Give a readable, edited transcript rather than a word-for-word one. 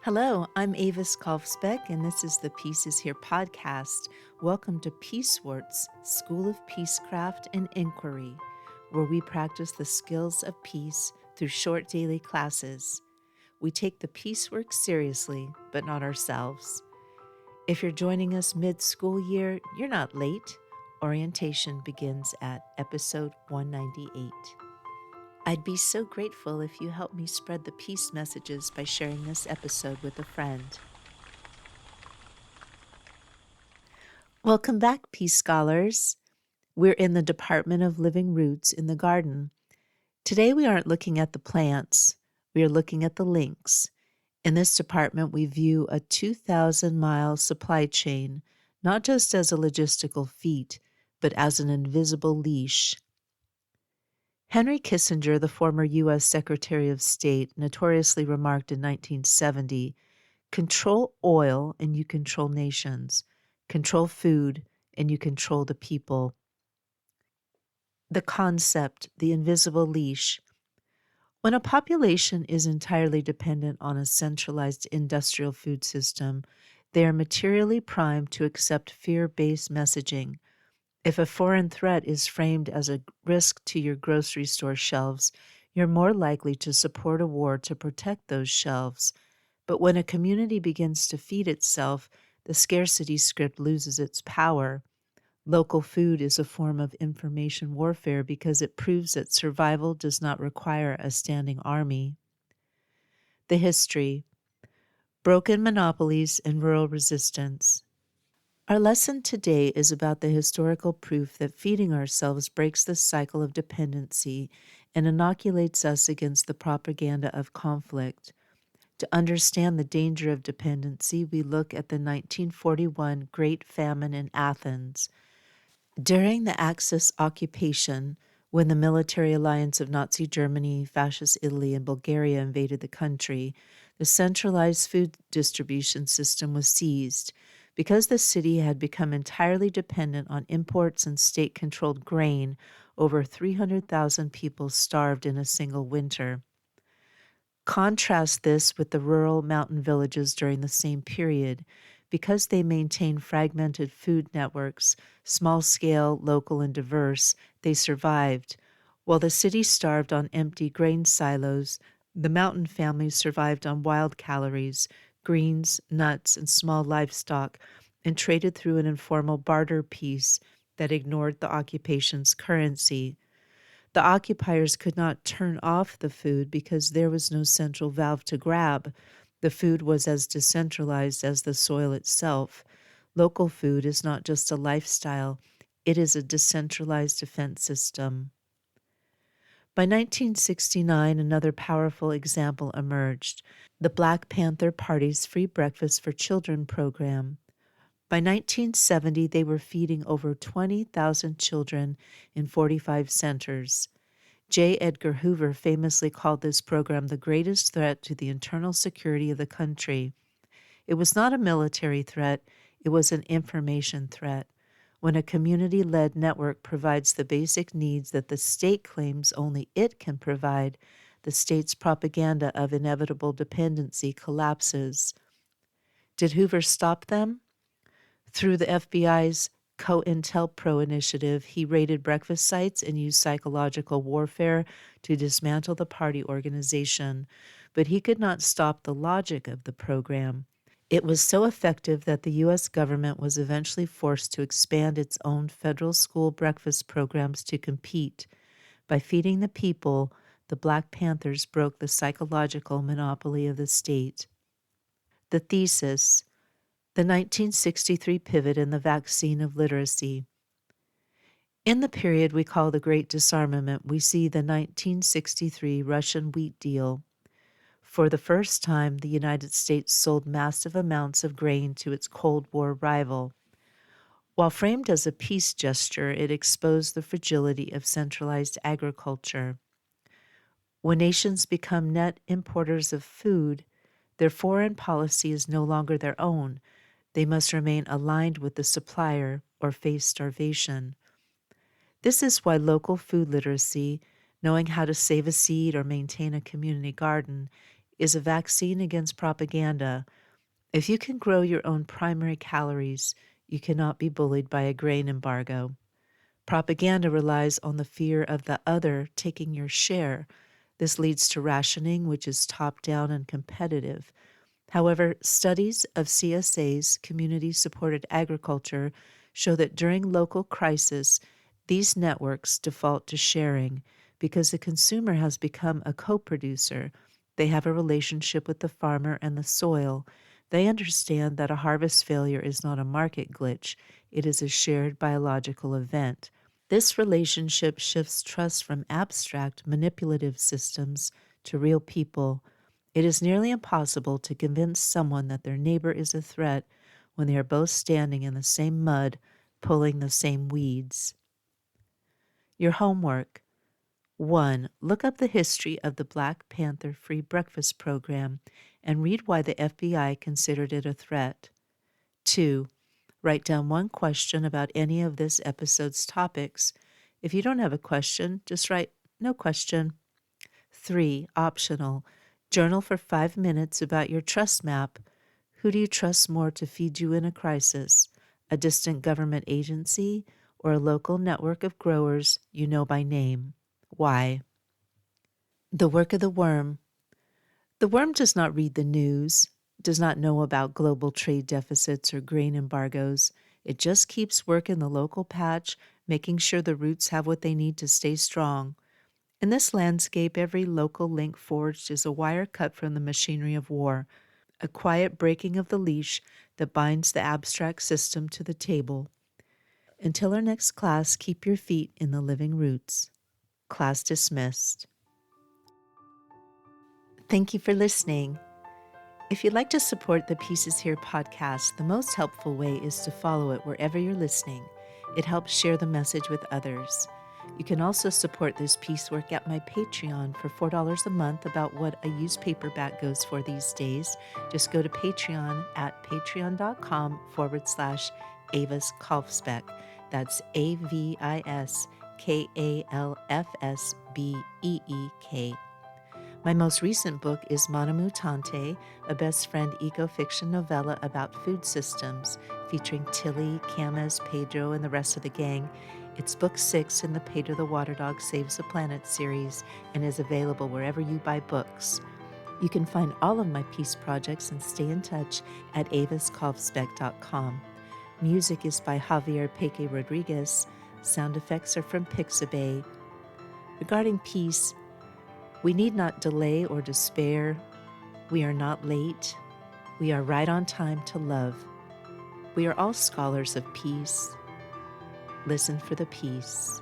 Hello, I'm Avis Kalfsbeck, and this is the Peace is Here podcast. Welcome to Peacewarts, School of Peacecraft and Inquiry, where we practice the skills of peace through short daily classes. We take the peace work seriously, but not ourselves. If you're joining us mid-school year, you're not late. Orientation begins at episode 198. I'd be so grateful if you help me spread the peace messages by sharing this episode with a friend. Welcome back, Peace Scholars. We're in the Department of Living Roots in the garden. Today we aren't looking at the plants, we are looking at the links. In this department, we view a 2,000-mile supply chain, not just as a logistical feat, but as an invisible leash. Henry Kissinger, the former U.S. Secretary of State, notoriously remarked in 1970, "Control oil and you control nations. Control food and you control the people." The concept, the invisible leash. When a population is entirely dependent on a centralized industrial food system, they are materially primed to accept fear-based messaging. If a foreign threat is framed as a risk to your grocery store shelves, you're more likely to support a war to protect those shelves. But when a community begins to feed itself, the scarcity script loses its power. Local food is a form of information warfare because it proves that survival does not require a standing army. The history: broken monopolies and rural resistance. Our lesson today is about the historical proof that feeding ourselves breaks the cycle of dependency and inoculates us against the propaganda of conflict. To understand the danger of dependency, we look at the 1941 Great Famine in Athens. During the Axis occupation, when the military alliance of Nazi Germany, Fascist Italy, and Bulgaria invaded the country, the centralized food distribution system was seized. Because the city had become entirely dependent on imports and state-controlled grain, over 300,000 people starved in a single winter. Contrast this with the rural mountain villages during the same period. Because they maintained fragmented food networks, small-scale, local, and diverse, they survived. While the city starved on empty grain silos, the mountain families survived on wild calories, greens, nuts, and small livestock, and traded through an informal barter peace that ignored the occupation's currency. The occupiers could not turn off the food because there was no central valve to grab. The food was as decentralized as the soil itself. Local food is not just a lifestyle, it is a decentralized defense system. By 1969, another powerful example emerged: the Black Panther Party's Free Breakfast for Children program. By 1970, they were feeding over 20,000 children in 45 centers. J. Edgar Hoover famously called this program the greatest threat to the internal security of the country. It was not a military threat, it was an information threat. When a community-led network provides the basic needs that the state claims only it can provide, the state's propaganda of inevitable dependency collapses. Did Hoover stop them? Through the FBI's COINTELPRO initiative, he raided breakfast sites and used psychological warfare to dismantle the party organization, but he could not stop the logic of the program. It was so effective that the U.S. government was eventually forced to expand its own federal school breakfast programs to compete. By feeding the people, the Black Panthers broke the psychological monopoly of the state. The thesis: the 1963 pivot in the vaccine of literacy. In the period we call the Great Disarmament, we see the 1963 Russian wheat deal. For the first time, the United States sold massive amounts of grain to its Cold War rival. While framed as a peace gesture, it exposed the fragility of centralized agriculture. When nations become net importers of food, their foreign policy is no longer their own. They must remain aligned with the supplier or face starvation. This is why local food literacy, knowing how to save a seed or maintain a community garden, is a vaccine against propaganda. If you can grow your own primary calories, you cannot be bullied by a grain embargo. Propaganda relies on the fear of the other taking your share. This leads to rationing, which is top-down and competitive. However, studies of CSA's community-supported agriculture show that during local crisis, these networks default to sharing because the consumer has become a co-producer. They have a relationship with the farmer and the soil. They understand that a harvest failure is not a market glitch. It is a shared biological event. This relationship shifts trust from abstract, manipulative systems to real people. It is nearly impossible to convince someone that their neighbor is a threat when they are both standing in the same mud, pulling the same weeds. Your homework. 1. Look up the history of the Black Panther free breakfast program and read why the FBI considered it a threat. 2. Write down one question about any of this episode's topics. If you don't have a question, just write no question. 3. Optional. Journal for 5 minutes about your trust map. Who do you trust more to feed you in a crisis? A distant government agency or a local network of growers you know by name? Why? The work of the worm. The worm does not read the news, does not know about global trade deficits or grain embargoes. It just keeps work in the local patch, making sure the roots have what they need to stay strong. In this landscape, every local link forged is a wire cut from the machinery of war, a quiet breaking of the leash that binds the abstract system to the table. Until our next class, keep your feet in the living roots. Class dismissed. Thank you for listening. If you'd like to support the Pieces Here podcast, the most helpful way is to follow it wherever you're listening. It helps share the message with others. You can also support this piecework at my Patreon for $4 a month, about what a used paperback goes for these days. Just go to Patreon at patreon.com/Avis Kalfsbeck. That's AVISKALFSBEEK. My most recent book is Mana Mutante, a best friend eco-fiction novella about food systems, featuring Tilly, Camas, Pedro, and the rest of the gang. It's book 6 in the Pedro the Water Dog Saves the Planet series and is available wherever you buy books. You can find all of my peace projects and stay in touch at aviskalfsbeck.com. Music is by Javier Peque Rodriguez. Sound effects are from Pixabay. Regarding peace, we need not delay or despair. We are not late. We are right on time to love. We are all scholars of peace. Listen for the peace.